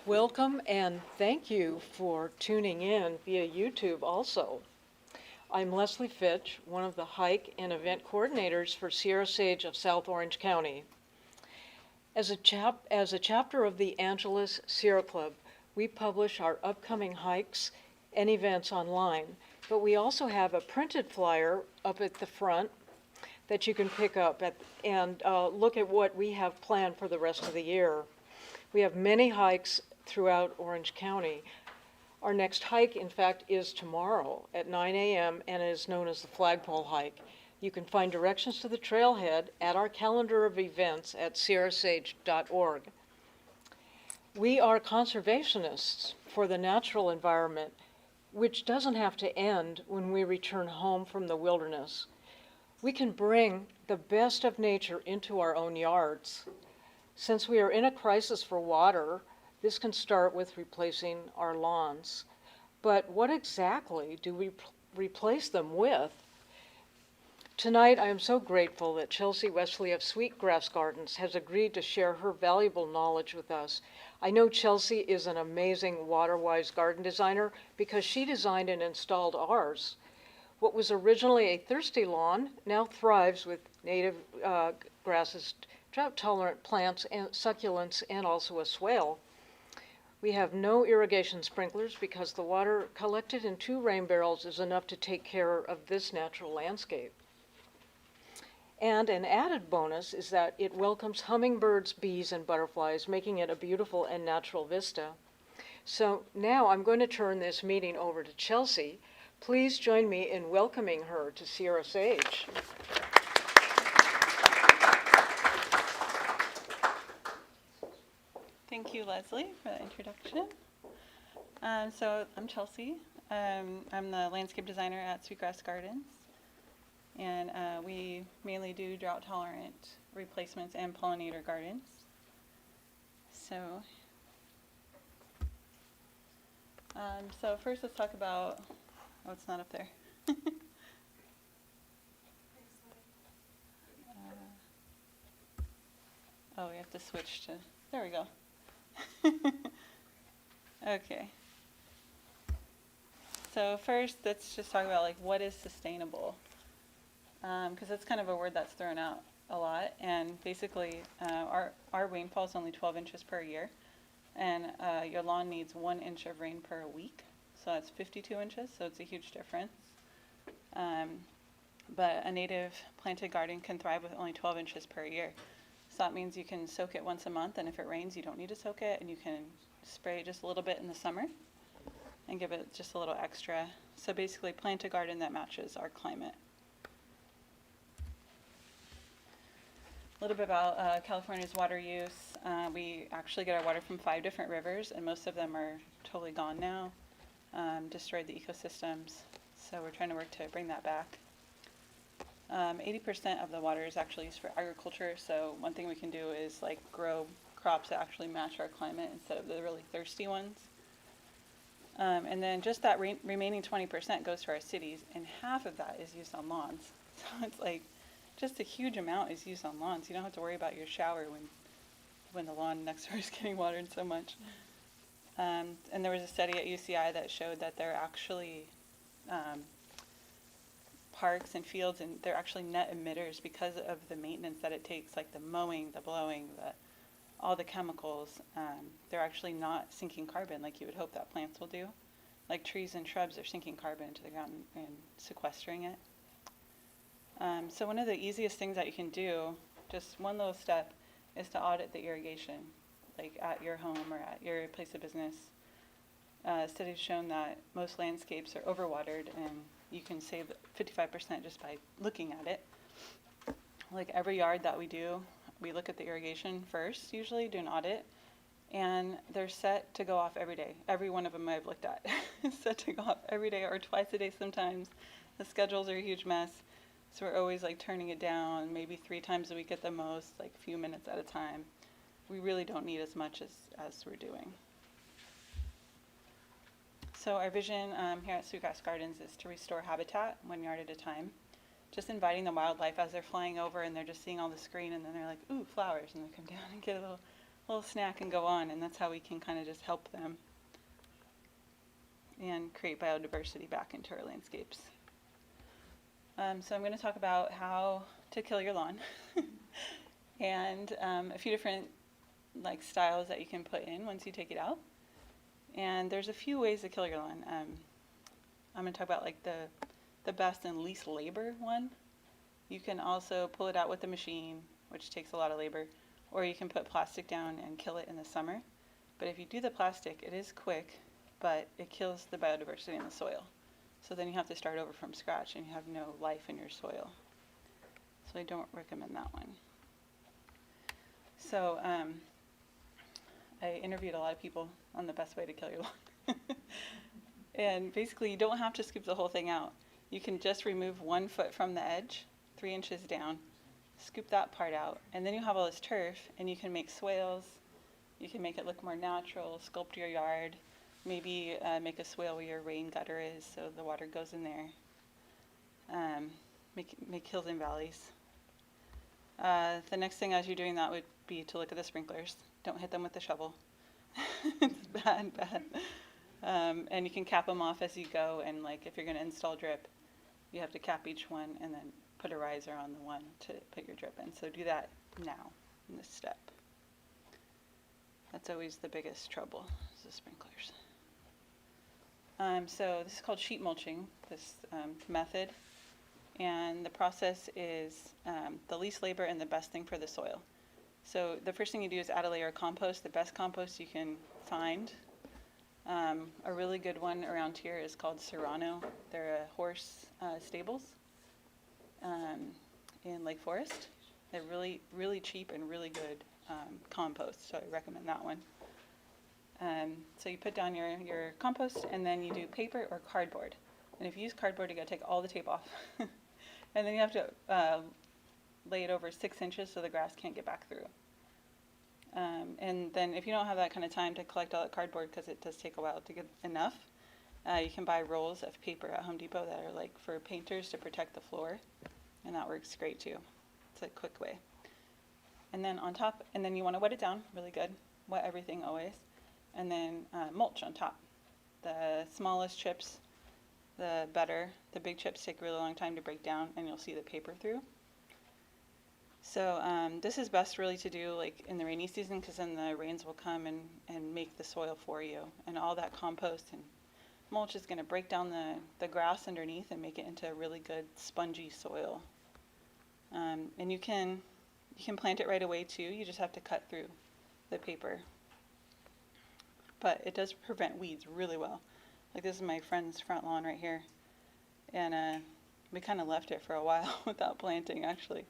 Welcome and thank you for tuning in via YouTube also. I'm Leslie Fitch, one of the hike and event coordinators for Sierra Sage of South Orange County. As a chapter of the Angeles Sierra Club, we publish our upcoming hikes and events online, but we also have a printed flyer up at the front that you can pick up and look at what we have planned for the rest of the year. We have many hikes throughout Orange County. Our next hike, in fact, is tomorrow at 9 a.m. and is known as the Flagpole Hike. You can find directions to the trailhead at our calendar of events at sierrasage.org. We are conservationists for the natural environment, which doesn't have to end when we return home from the wilderness. We can bring the best of nature into our own yards. Since we are in a crisis for water, this can start with replacing our lawns. But what exactly do we replace them with? Tonight, I am so grateful that Chelsea Wesley of Sweetgrass Gardens has agreed to share her valuable knowledge with us. I know Chelsea is an amazing water-wise garden designer because she designed and installed ours. What was originally a thirsty lawn now thrives with native grasses, drought-tolerant plants, and succulents, and also a swale. We have no irrigation sprinklers because the water collected in 2 rain barrels is enough to take care of this natural landscape. And an added bonus is that it welcomes hummingbirds, bees, and butterflies, making it a beautiful and natural vista. So now I'm going to turn this meeting over to Chelsea. Please join me in welcoming her to Sierra Sage. Thank you, Leslie, for the introduction. So I'm Chelsea. I'm the landscape designer at Sweetgrass Gardens, and we mainly do drought-tolerant replacements and pollinator gardens. So first let's talk about, oh, it's not up there. Oh, we have to switch to, there we go. Okay. So first, let's just talk about like what is sustainable, because that's kind of a word that's thrown out a lot. And basically, our rainfall is only 12 inches per year, and your lawn needs 1 inch of rain per week. So that's 52 inches. So it's a huge difference. But a native planted garden can thrive with only 12 inches per year. So that means you can soak it once a month, and if it rains, you don't need to soak it, and you can spray just a little bit in the summer and give it just a little extra. So basically, plant a garden that matches our climate. A little bit about California's water use. We actually get our water from 5 different rivers, and most of them are totally gone now, destroyed the ecosystems. So we're trying to work to bring that back. 80% of the water is actually used for agriculture, so one thing we can do is like grow crops that actually match our climate instead of the really thirsty ones. And then just that remaining 20% goes to our cities, and half of that is used on lawns. So it's like just a huge amount is used on lawns. You don't have to worry about your shower when the lawn next door is getting watered so much. And there was a study at UCI that showed that they're actually parks and fields, and they're actually net emitters because of the maintenance that it takes, like the mowing, the blowing, all the chemicals. They're actually not sinking carbon like you would hope that plants will do. Like trees and shrubs are sinking carbon into the ground and sequestering it. So one of the easiest things that you can do, just one little step, is to audit the irrigation, like at your home or at your place of business. Studies shown that most landscapes are overwatered, and you can save 55% just by looking at it. Like every yard that we do, we look at the irrigation first, usually do an audit, and they're set to go off every day. Every one of them I've looked at is set to go off every day or twice a day sometimes. The schedules are a huge mess, so we're always like turning it down, maybe 3 times a week at the most, like a few minutes at a time. We really don't need as much as we're doing. So our vision here at Sweetgrass Gardens is to restore habitat 1 yard at a time. Just inviting the wildlife as they're flying over and they're just seeing all this green, and then they're like, ooh, flowers, and they come down and get a little snack and go on, and that's how we can kind of just help them and create biodiversity back into our landscapes. So I'm going to talk about how to kill your lawn and a few different styles that you can put in once you take it out. And there's a few ways to kill your lawn. I'm going to talk about the best and least labor one. You can also pull it out with a machine, which takes a lot of labor, or you can put plastic down and kill it in the summer. But if you do the plastic, it is quick, but it kills the biodiversity in the soil. So then you have to start over from scratch and you have no life in your soil. So I don't recommend that one. So I interviewed a lot of people on the best way to kill your lawn. And basically you don't have to scoop the whole thing out. You can just remove 1 foot from the edge, 3 inches down, scoop that part out, and then you have all this turf, and you can make swales. You can make it look more natural, sculpt your yard, maybe make a swale where your rain gutter is so the water goes in there. Make hills and valleys. The next thing as you're doing that would be to look at the sprinklers. Don't hit them with the shovel. It's bad. And you can cap them off as you go, and if you're going to install drip, you have to cap each one and then put a riser on the one to put your drip in. So do that now in this step. That's always the biggest trouble, is the sprinklers. So this is called sheet mulching, this method. And the process is the least labor and the best thing for the soil. So the first thing you do is add a layer of compost, the best compost you can find. A really good one around here is called Serrano. They're horse stables in Lake Forest. They're really, really cheap and really good compost, so I recommend that one. So you put down your compost, and then you do paper or cardboard. And if you use cardboard, you got to take all the tape off. And then you have to lay it over 6 inches so the grass can't get back through. And then if you don't have that kind of time to collect all that cardboard, because it does take a while to get enough, you can buy rolls of paper at Home Depot that are for painters to protect the floor, and that works great too. It's a quick way. And then on top, and then you want to wet it down really good, wet everything always, and then mulch on top. The smallest chips, the better. The big chips take a really long time to break down, and you'll see the paper through. So this is best really to do in the rainy season, because then the rains will come and make the soil for you. And all that compost and mulch is going to break down the grass underneath and make it into a really good spongy soil. And you can plant it right away too. You just have to cut through the paper. But it does prevent weeds really well. This is my friend's front lawn right here. And we kind of left it for a while without planting actually.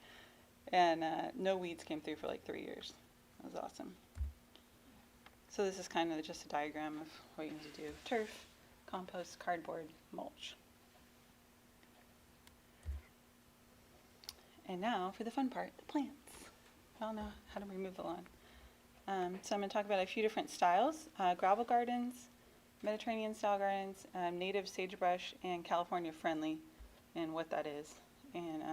And no weeds came through for 3 years. That was awesome. So this is kind of just a diagram of what you need to do. Turf, compost, cardboard, mulch. And now for the fun part, the plants. We all know how to remove the lawn. So I'm going to talk about a few different styles. Gravel gardens, Mediterranean style gardens, native sagebrush, and California friendly, and what that is. And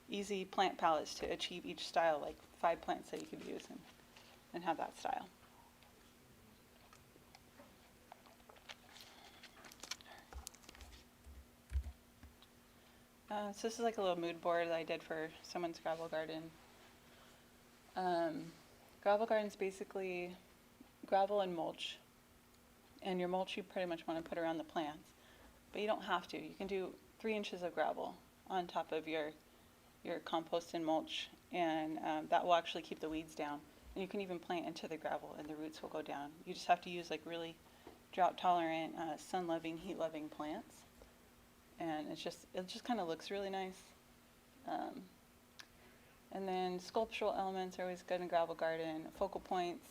easy plant palettes to achieve each style, 5 plants that you could use and have that style. So this is a little mood board that I did for someone's gravel garden. Gravel garden's basically gravel and mulch. And your mulch you pretty much want to put around the plants. But you don't have to. You can do 3 inches of gravel on top of your compost and mulch, and that will actually keep the weeds down. And you can even plant into the gravel and the roots will go down. You just have to use really drought tolerant, sun loving, heat loving plants. And it just kind of looks really nice. And then sculptural elements are always good in gravel garden. Focal points,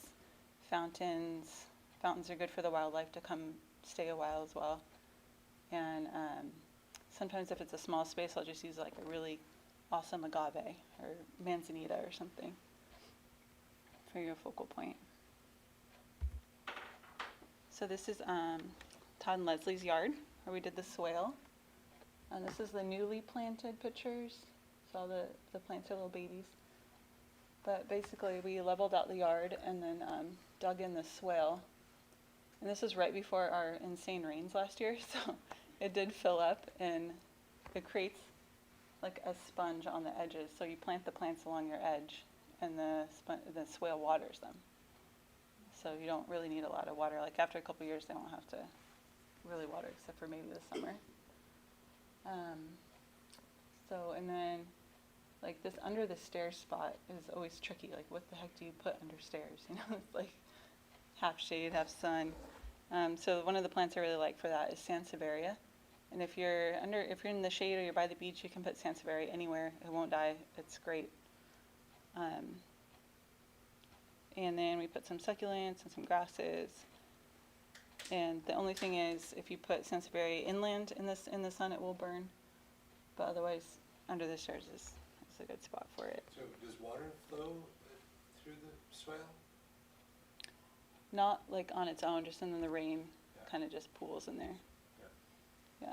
fountains. Fountains are good for the wildlife to come stay a while as well. And sometimes if it's a small space, I'll just use a really awesome agave or manzanita or something for your focal point. So this is Todd and Leslie's yard where we did the swale. And this is the newly planted pictures. So all the plants are little babies. But basically, we leveled out the yard and then dug in the swale. And this was right before our insane rains last year, so it did fill up, and it creates like a sponge on the edges. So you plant the plants along your edge, and the swale waters them. So you don't really need a lot of water. Like after a couple years, they won't have to really water, except for maybe the summer. And then like this under the stairs spot is always tricky. Like what the heck do you put under stairs? You know, it's like half shade, half sun. So one of the plants I really like for that is Sansevieria. And if you're in the shade or you're by the beach, you can put Sansevieria anywhere. It won't die. It's great. And then we put some succulents and some grasses. And the only thing is, if you put Sansevieria inland in the sun, it will burn. But otherwise, under the stairs is a good spot for it. So does water flow through the swale? Not like on its own, just in the rain, kind of just pools in there. Yeah.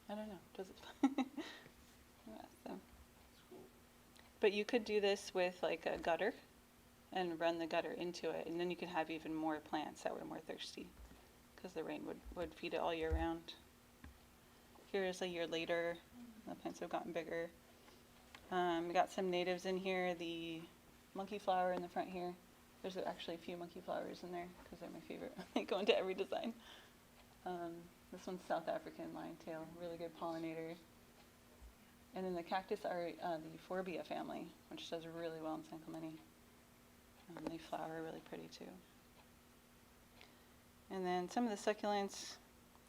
I don't know. Does it? Yeah, so. That's cool. But you could do this with like a gutter and run the gutter into it, and then you could have even more plants that were more thirsty because the rain would feed it all year round. Here's a year later. The plants have gotten bigger. We got some natives in here. The monkey flower in the front here. There's actually a few monkey flowers in there because they're my favorite. They go into every design. This one's South African linetail, really good pollinator. And then the cactus are the Euphorbia family, which does really well in San Clemente. They flower really pretty too. And then some of the succulents,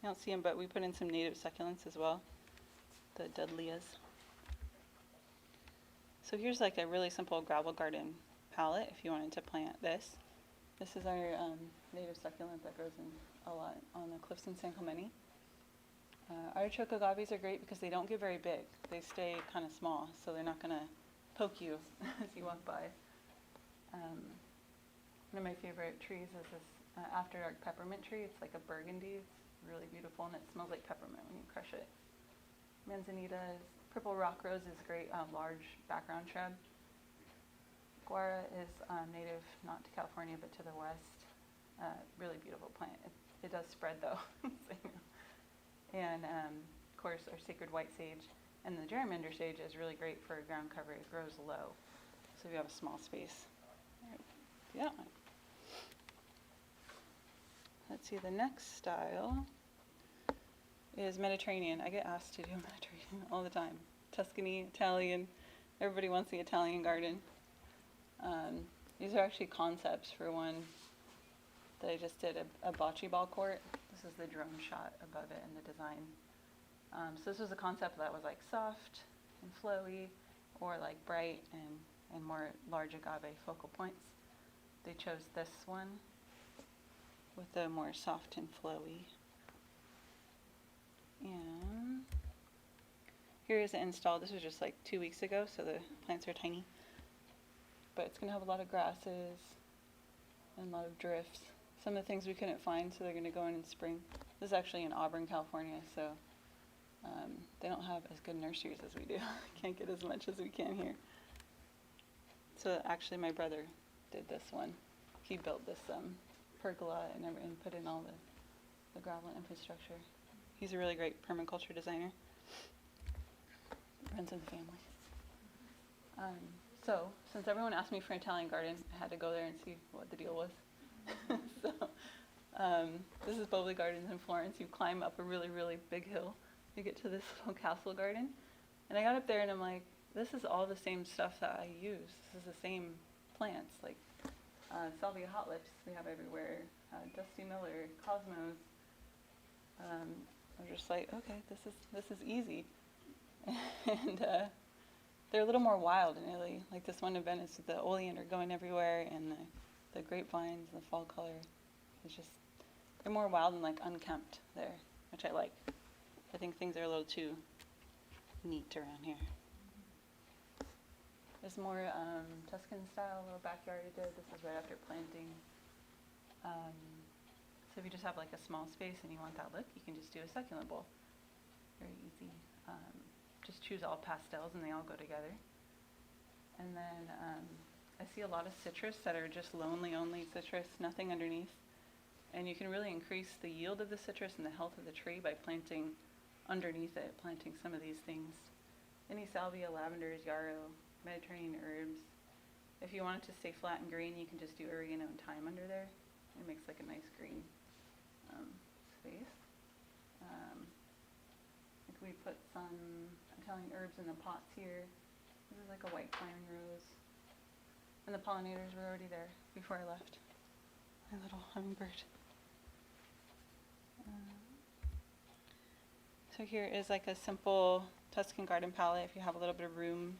you don't see them, but we put in some native succulents as well, the Dudleas. So here's like a really simple gravel garden palette if you wanted to plant this. This is our native succulent that grows in a lot on the cliffs in San Clemente. Artichoke agaves are great because they don't get very big. They stay kind of small, so they're not going to poke you as you walk by. One of my favorite trees is this after dark peppermint tree. It's like a burgundy. It's really beautiful, and it smells like peppermint when you crush it. Manzanitas, purple rock rose is great, large background shrub. Guara is native not to California but to the west. Really beautiful plant. It does spread though. And of course our sacred white sage, and the gerrymander sage is really great for ground cover. It grows low, so if you have a small space. Yeah. Let's see, the next style is Mediterranean. I get asked to do Mediterranean all the time. Tuscany, Italian. Everybody wants the Italian garden. These are actually concepts for one that I just did, a bocce ball court. This is the drone shot above it in the design. So this was a concept that was like soft and flowy, or like bright and more large agave focal points. They chose this one with the more soft and flowy. And here is the install. This was just like 2 weeks ago, so the plants are tiny. But it's going to have a lot of grasses and a lot of drifts. Some of the things we couldn't find, so they're going to go in spring. This is actually in Auburn, California, so they don't have as good nurseries as we do. Can't get as much as we can here. So actually my brother did this one. He built this pergola and put in all the gravel infrastructure. He's a really great permaculture designer. Runs in the family. So since everyone asked me for an Italian garden, I had to go there and see what the deal was. So this is Bovoli Gardens in Florence. You climb up a really, really big hill. You get to this little castle garden. And I got up there and I'm like, this is all the same stuff that I use. This is the same plants, like salvia hot lips we have everywhere, Dusty Miller, Cosmos. I'm just like, okay, this is easy. And they're a little more wild in Italy. Like this one event is the oleander going everywhere, and the grapevines, the fall color. It's just, they're more wild and like unkempt there, which I like. I think things are a little too neat around here. There's more Tuscan style little backyard I did. This is right after planting. So if you just have like a small space and you want that look, you can just do a succulent bowl. Very easy. Just choose all pastels and they all go together. And then I see a lot of citrus that are just lonely only citrus, nothing underneath. And you can really increase the yield of the citrus and the health of the tree by planting underneath it, planting some of these things. Any salvia, lavenders, yarrow, Mediterranean herbs. If you want it to stay flat and green, you can just do oregano and thyme under there. It makes like a nice green space. Like we put some Italian herbs in the pots here. This is like a white climbing rose. And the pollinators were already there before I left. My little hummingbird. So here is like a simple Tuscan garden palette if you have a little bit of room.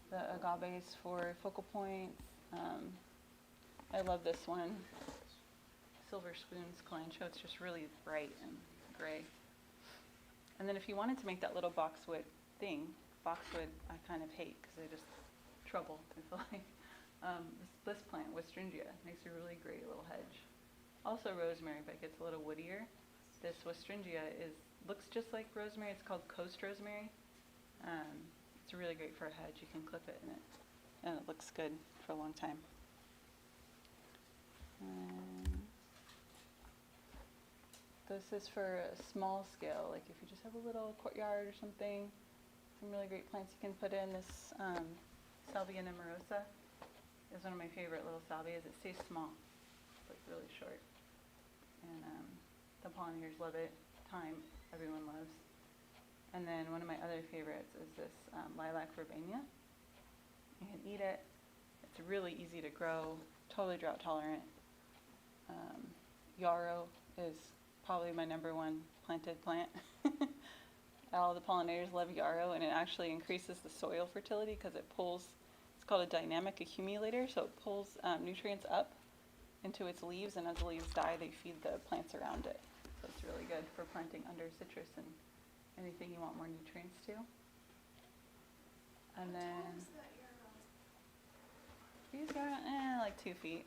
The agaves for focal points. I love this one. Silver spoons calancho. It's just really bright and gray. And then if you wanted to make that little boxwood thing, boxwood I kind of hate because they just trouble, I feel like. This plant, Westringia, makes a really great little hedge. Also rosemary, but it gets a little woodier. This Westringia looks just like rosemary. It's called coast rosemary. It's really great for a hedge. You can clip it in it, and it looks good for a long time. This is for a small scale, like if you just have a little courtyard or something. Some really great plants you can put in. This Salvia nemorosa is one of my favorite little salvias. It stays small, it's like really short. And the pollinators love it. Thyme, everyone loves. And then one of my other favorites is this lilac verbena. You can eat it. It's really easy to grow, totally drought tolerant. Yaro is probably my #1 planted plant. All the pollinators love yarrow, and it actually increases the soil fertility because it pulls, it's called a dynamic accumulator, so it pulls nutrients up into its leaves, and as the leaves die, they feed the plants around it. So it's really good for planting under citrus and anything you want more nutrients to. And then these are like 2 feet.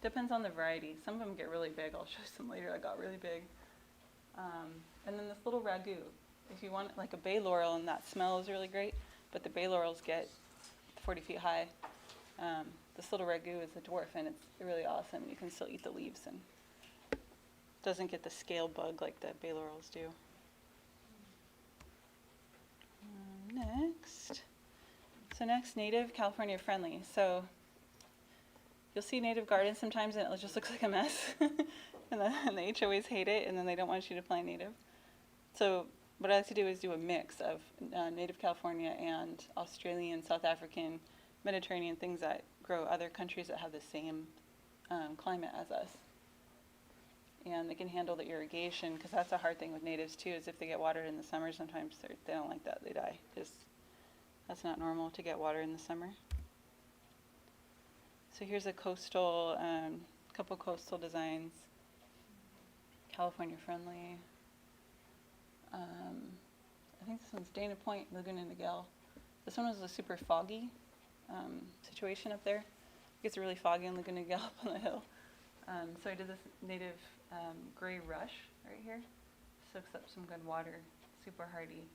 Depends on the variety. Some of them get really big. I'll show you some later that got really big. And then this little ragu. If you want like a bay laurel, and that smell is really great, but the bay laurels get 40 feet high. This little ragu is a dwarf, and it's really awesome. You can still eat the leaves, and doesn't get the scale bug like the bay laurels do. Next, native, California friendly. So you'll see native gardens sometimes, and it just looks like a mess. and the HOAs hate it, and then they don't want you to plant native. So what I like to do is do a mix of native California and Australian, South African, Mediterranean, things that grow other countries that have the same climate as us. And they can handle the irrigation, because that's a hard thing with natives too, is if they get watered in the summer, sometimes they don't like that, they die, because that's not normal to get water in the summer. So here's a coastal, couple coastal designs, California friendly. I think this one's Dana Point, Laguna Niguel. This one was a super foggy situation up there. It gets really foggy in Laguna Niguel up on the hill. So I did this native gray rush right here. Soaks up some good water, super hardy.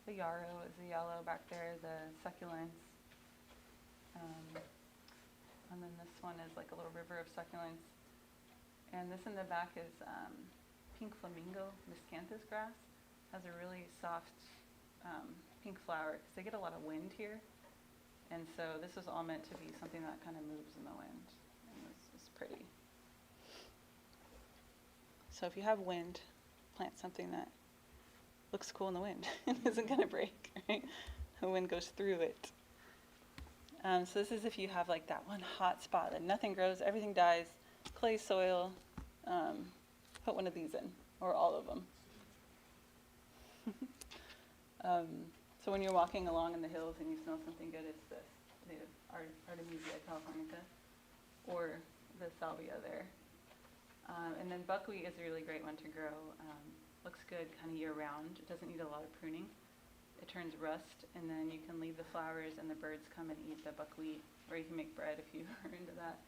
The Yaro is the yellow back there, the Succulents. And then this one is like a little river of succulents. And this in the back is pink flamingo miscanthus grass. Has a really soft pink flower because they get a lot of wind here. And so this is all meant to be something that kind of moves in the wind. And this is pretty. So if you have wind, plant something that looks cool in the wind and isn't going to break, right? The wind goes through it. So this is if you have like that one hot spot that nothing grows, everything dies, clay soil, put one of these in, or all of them. So when you're walking along in the hills and you smell something good, it's this native Artemisia californica, or the salvia there. And then buckwheat is a really great one to grow. Looks good kind of year round. It doesn't need a lot of pruning. It turns rust, and then you can leave the flowers and the birds come and eat the buckwheat, or you can make bread if you are into that.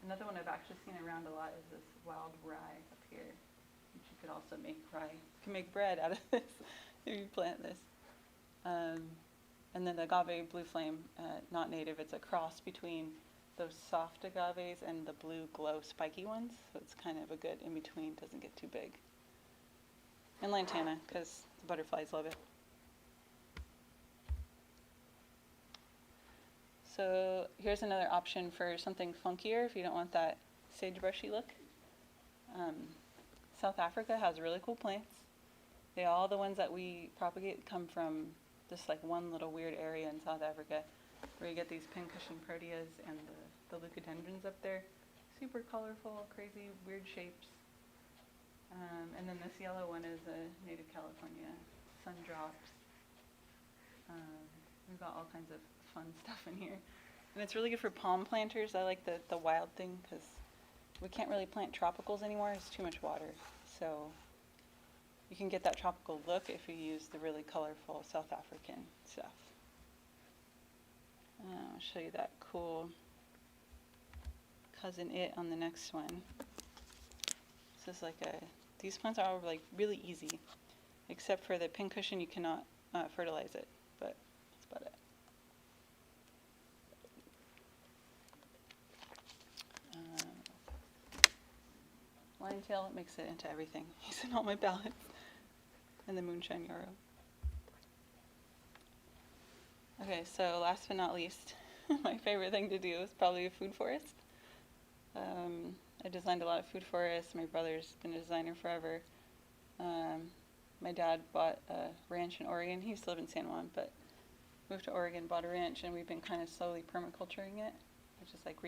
Another one I've actually seen around a lot is this wild rye up here, which you could also make rye. You can make bread out of this if you plant this. And then the agave blue flame, not native, it's a cross between those soft agaves and the blue glow spiky ones. So it's kind of a good in between, doesn't get too big. And lantana, because the butterflies love it. So here's another option for something funkier if you don't want that sagebrushy look. South Africa has really cool plants. All the ones that we propagate come from just like one little weird area in South Africa where you get these pincushion proteas and the leucodendrons up there. Super colorful, crazy, weird shapes. And then this yellow one is a native California sundrops. We've got all kinds of fun stuff in here. And it's really good for palm planters. I like the wild thing because we can't really plant tropicals anymore. It's too much water. So you can get that tropical look if you use the really colorful South African stuff. I'll show you that cool cousin it on the next one. This is like these plants are like really easy, except for the pincushion, you cannot fertilize it, but that's about it. Liontail makes it into everything. He's in all my ballads. And the moonshine yarrow. Okay, so last but not least, my favorite thing to do is probably a food forest. I designed a lot of food forests. My brother's been a designer forever. My dad bought a ranch in Oregon. He used to live in San Juan, but moved to Oregon, bought a ranch, and we've been kind of slowly permaculturing it, which is like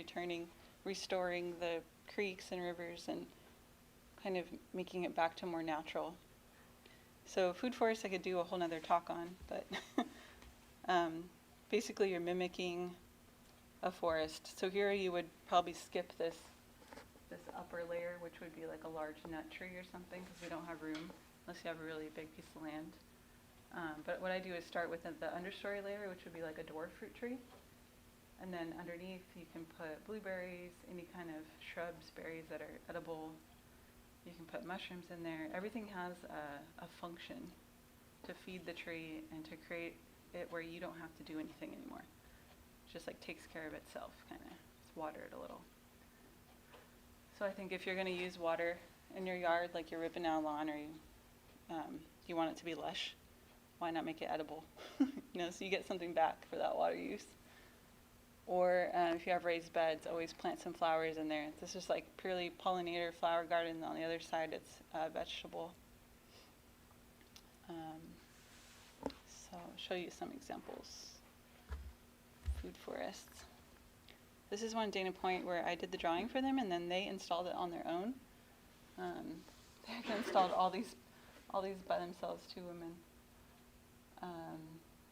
restoring the creeks and rivers and kind of making it back to more natural. So food forests I could do a whole nother talk on, but basically you're mimicking a forest. So here you would probably skip this upper layer, which would be like a large nut tree or something, because we don't have room unless you have a really big piece of land. But what I do is start with the understory layer, which would be like a dwarf fruit tree. And then underneath you can put blueberries, any kind of shrubs, berries that are edible. You can put mushrooms in there. Everything has a function to feed the tree and to create it where you don't have to do anything anymore. It just like takes care of itself, kind of. Just water it a little. So I think if you're going to use water in your yard, like you're ripping out a lawn, or you want it to be lush, why not make it edible? So you get something back for that water use. Or if you have raised beds, always plant some flowers in there. This is like purely pollinator flower garden. On the other side, it's vegetable. So I'll show you some examples. Food forests. This is one Dana Point where I did the drawing for them, and then they installed it on their own. They installed all these by themselves, 2 women.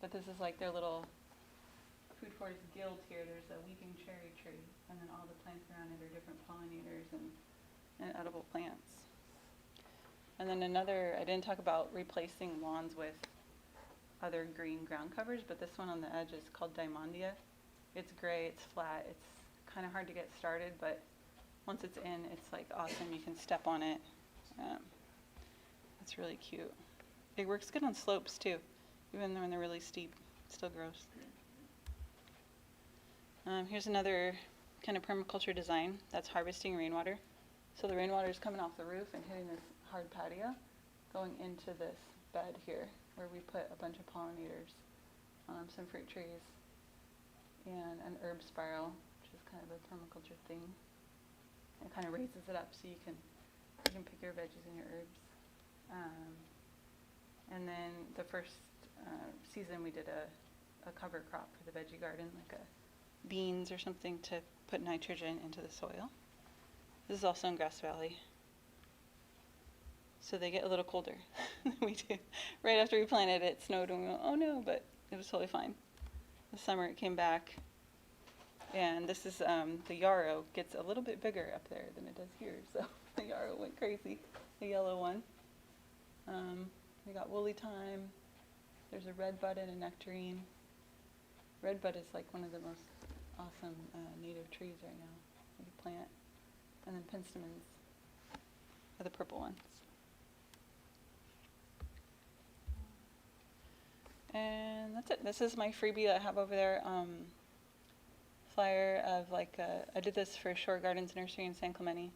But this is like their little food forest guild here. There's a weeping cherry tree, and then all the plants around it are different pollinators and edible plants. And then another, I didn't talk about replacing lawns with other green ground covers, but this one on the edge is called Diamondia. It's gray, it's flat, it's kind of hard to get started, but once it's in, it's like awesome. You can step on it. It's really cute. It works good on slopes too, even when they're really steep. It still grows. Here's another kind of permaculture design that's harvesting rainwater. So the rainwater is coming off the roof and hitting this hard patio, going into this bed here where we put a bunch of pollinators, some fruit trees, and an herb spiral, which is kind of a permaculture thing. It kind of raises it up so you can pick your veggies and your herbs. And then the first season we did a cover crop for the veggie garden, like a beans or something to put nitrogen into the soil. This is also in Grass Valley. So they get a little colder than we do. Right after we planted it snowed and we went, oh no, but it was totally fine. This summer it came back. And this is the Yaro gets a little bit bigger up there than it does here. So the Yaro went crazy, the yellow one. We got woolly thyme. There's a red bud and a nectarine. Red bud is like one of the most awesome native trees right now you can plant. And then penstemons are the purple ones. And that's it. This is my freebie that I have over there. Flyer of like, I did this for Shore Gardens Nursery in San Clemente.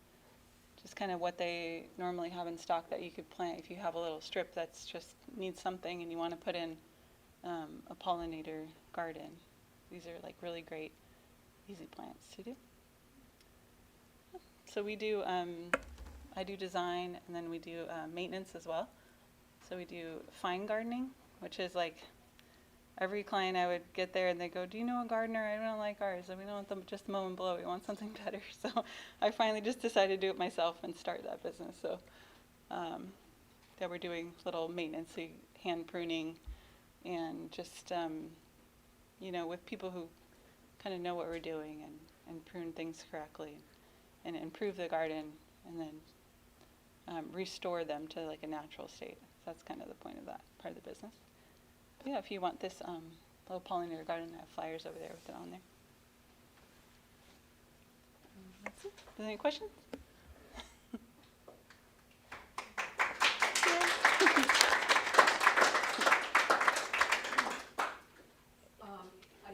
Just kind of what they normally have in stock that you could plant if you have a little strip that's just needs something and you want to put in a pollinator garden. These are like really great, easy plants to do. So we do, I do design and then we do maintenance as well. So we do fine gardening, which is like every client I would get there and they go, do you know a gardener? I don't like ours. And we don't want them just mow and blow. We want something better. So I finally just decided to do it myself and start that business. So yeah, we're doing little maintenance, hand pruning, and just, you know, with people who kind of know what we're doing and prune things correctly and improve the garden and then restore them to like a natural state. So that's kind of the point of that part of the business. But yeah, if you want this little pollinator garden, I have flyers over there with it on there. That's it. Any questions? I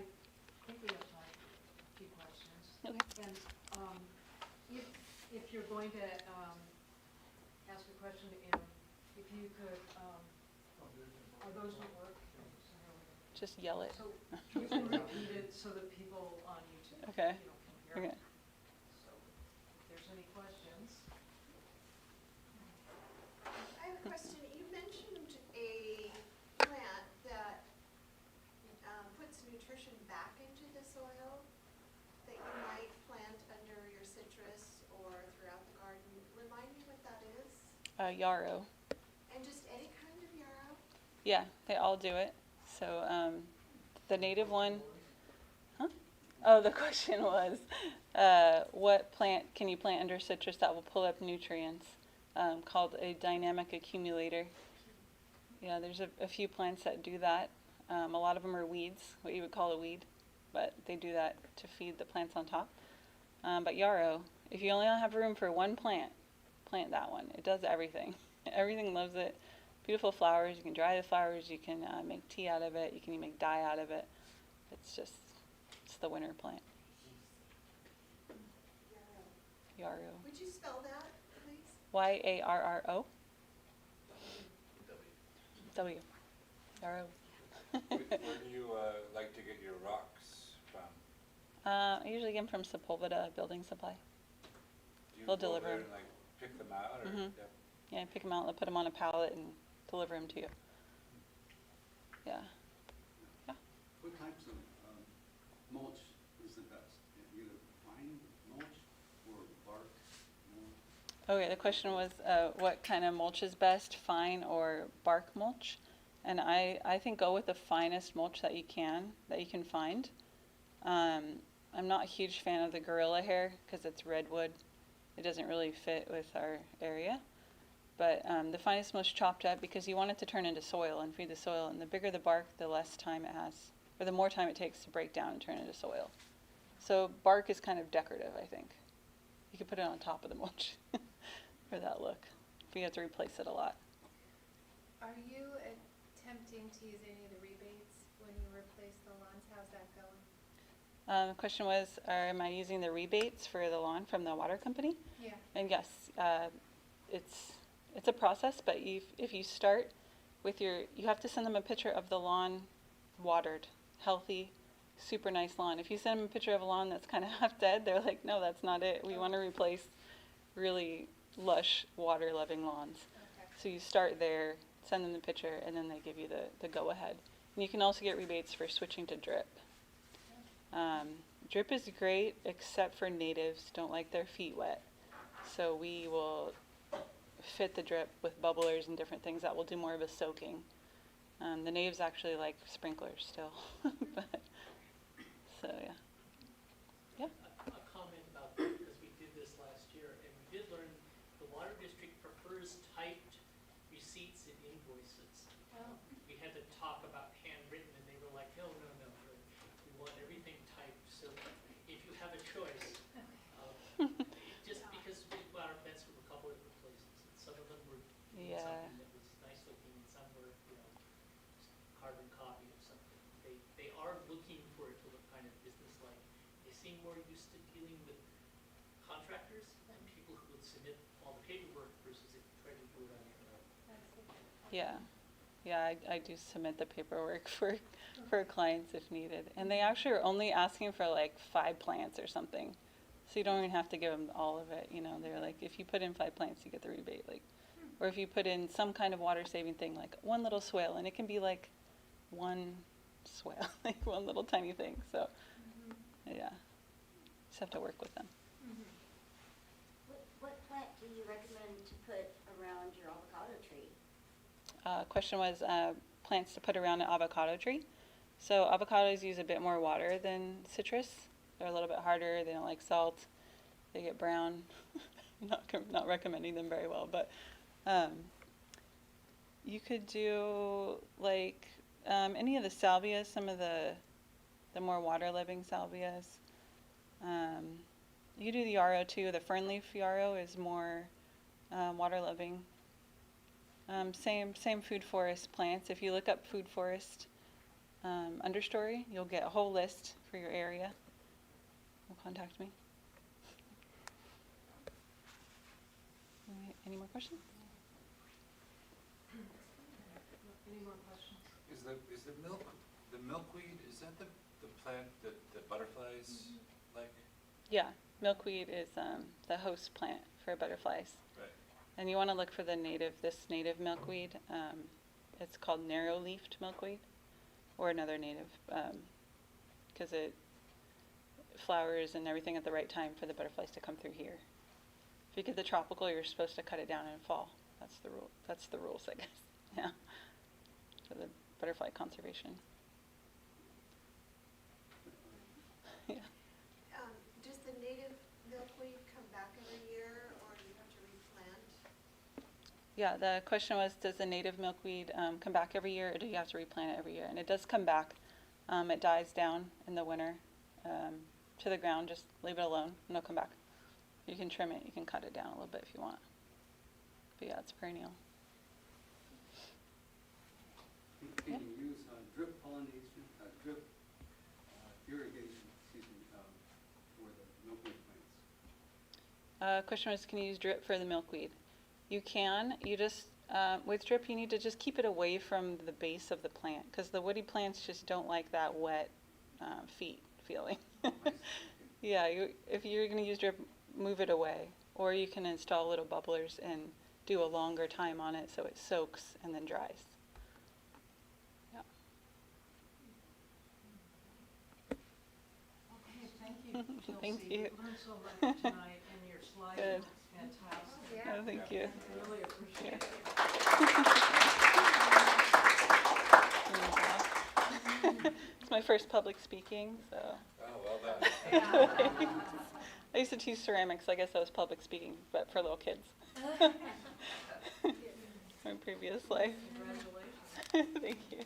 think we have time for a few questions. Okay. And if you're going to ask a question, if you could, are those what work? Just yell it. So you can repeat it so that people on YouTube, Okay. can hear Okay. it. So if there's any questions. I have a question. You mentioned a plant that puts nutrition back into the soil that you might plant under your citrus or throughout the garden. Remind me what that is? Yaro. And just any kind of yarrow? Yeah, they all do it. So the native one, huh? Oh, the question was, what plant can you plant under citrus that will pull up nutrients? Called a dynamic accumulator. Yeah, there's a few plants that do that. A lot of them are weeds, what you would call a weed, but they do that to feed the plants on top. But yarrow, if you only have room for one plant, plant that one. It does everything. Everything loves it. Beautiful flowers. You can dry the flowers. You can make tea out of it. You can even make dye out of it. It's the winter plant. Yarrow. Yarrow. Would you spell that, please? Yarro. W. Yarrow. Where do you like to get your rocks from? I usually get them from Sepulveda Building Supply. Do you They'll go deliver there 'em. and like pick them out, or? Mhm. Yep. Yeah, pick them out, they'll put them on a pallet and deliver them to you. Yeah. What types of mulch is the best? Either pine mulch or bark mulch? Okay, the question was what kind of mulch is best, fine or bark mulch? And I think go with the finest mulch that you can find. I'm not a huge fan of the gorilla hair because it's redwood. It doesn't really fit with our area. But the finest mulch chopped up because you want it to turn into soil and feed the soil. And the bigger the bark, the less time it has, or the more time it takes to break down and turn into soil. So bark is kind of decorative, I think. You could put it on top of the mulch for that look. But you have to replace it a lot. Are you attempting to use any of the rebates when you replace the lawns? How's that going? The question was, am I using the rebates for the lawn from the water company? Yeah. And yes, it's a process, but if you start with you have to send them a picture of the lawn watered, healthy, super nice lawn. If you send them a picture of a lawn that's kind of half dead, they're like, no, that's not it. We want to replace really lush, water-loving lawns. Okay. So you start there, send them the picture, and then they give you the go-ahead. And you can also get rebates for switching to drip. Drip is great, except for natives don't like their feet wet. So we will fit the drip with bubblers and different things that will do more of a soaking. The natives actually like sprinklers still, but so yeah. Yeah. A comment about that, because we did this last year, and we did learn the water district prefers typed receipts and invoices. Oh. We had to talk about handwritten, and they were like, no, we want everything typed. So if you have a choice, just because we bought our fence from a couple of different places, and some of them were doing Yeah. something that was nice looking, and some were, carbon copy seem more used to dealing with contractors and people who would submit all the paperwork versus if you try to do it on your own. Yeah, yeah, I do submit the paperwork for clients if needed. And they actually are only asking for like 5 plants or something. So you don't even have to give them all of it, you know, they're like, if you put in 5 plants, you get the rebate, like, or if you put in some kind of water saving thing, like one little swale, and it can be like one swale, like one little tiny thing, so, yeah, just have to work with them. What plant do you recommend to put around your avocado tree? Question was plants to put around an avocado tree. So avocados use a bit more water than citrus. They're a little bit harder. They don't like salt. They get brown. Not recommending them very well, but you could do like any of the salvias, some of the more water-loving salvias. You do the Yaro too. The fernleaf Yaro is more water-loving. Same food forest plants. If you look up food forest understory, you'll get a whole list for your area. Contact me. Any more questions? Any more questions? Is the milkweed, is that the plant that the butterflies like? Yeah, milkweed is the host plant for butterflies. Right. And you want to look for this native milkweed. It's called narrow-leafed milkweed, or another native, because it flowers and everything at the right time for the butterflies to come through here. If you get the tropical, you're supposed to cut it down in fall. That's the rule. That's the rules, I guess. Yeah, for the butterfly conservation. Yeah. Does the native milkweed come back every year, or do you have to replant? Yeah, the question was, does the native milkweed come back every year, or do you have to replant it every year? And it does come back. It dies down in the winter to the ground. Just leave it alone, and it'll come back. You can trim it. You can cut it down a little bit if you want. But yeah, it's perennial. Can you use drip pollination, drip irrigation, for the milkweed plants? Question was, can you use drip for the milkweed? You can. You just, with drip, you need to just keep it away from the base of the plant, because the woody plants just don't like that wet feet feeling. Yeah, if you're going to use drip, move it away. Or you can install little bubblers and do a longer time on it so it soaks and then dries. Yeah. Okay, thank you, Chelsea. Thank you. We learned so much tonight, and your slide Good. was fantastic. Yeah. Oh, thank you. I really appreciate it. It's my first public speaking, so. Oh, well done. I used to teach ceramics, so I guess I was public speaking, but for little kids. My previous life. Congratulations. Thank you.